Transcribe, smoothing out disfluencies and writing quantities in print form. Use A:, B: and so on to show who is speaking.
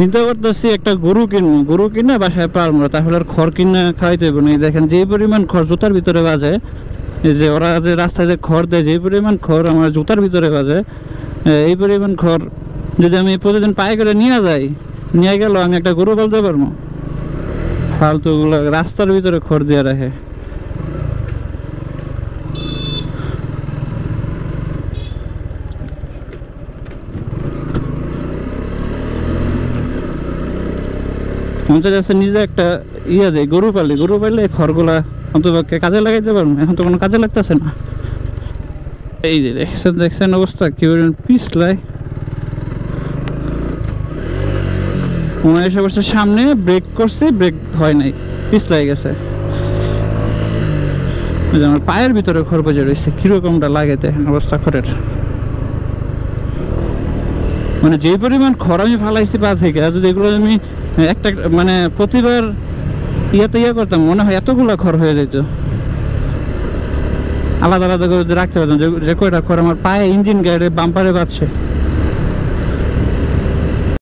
A: চিন্তা করতেছি একটা গরু কিনবো, গরু কিনে বাসায় পালবো, তাহলে আর খড় কিনে খাওয়াইতে হবে না। দেখেন যে পরিমাণ খড় জুতার ভিতরে বাজে, এই যে ওরা যে রাস্তায় যে খড় দেয়, যে পরিমাণ খড় আমার জুতার ভিতরে বাজে, এই পরিমাণ খড় যদি আমি প্রতিদিন পায়ে করে নিয়ে যাই, নিয়ে গেল আমি একটা গরু পালতে পারবো? ফালতুগুলো রাস্তার ভিতরে খড় দিয়ে রাখে। মনে যাচ্ছে নিজে একটা দেয়, গরু পাললে খড়গুলা অন্তপক্ষে কাজে লাগাইতে পারবো। এখন তো কোনো কাজে লাগতেছে না। এই যে দেখছেন অবস্থা কি পিছলায় মনে এসে বসে, সামনে ব্রেক করছে, ব্রেক হয় নাই, পিছলাই গেছে। আমার পায়ের ভিতরে খড় বেজে রয়েছে, কিরকমটা লাগে দেখেন অবস্থা খড়ের। মানে যে পরিমাণ খড় আমি ফালাইছি পা থেকে, যদি এগুলো আমি একটা মানে প্রতিবার ইয়ে করতাম, মনে হয় এতগুলো খড় হয়ে যেত। আলাদা আলাদা করে রাখতে পারতাম, যে কয়টা খড় আমার পায়ে, ইঞ্জিন গাড়ি বাম্পারে বাজছে।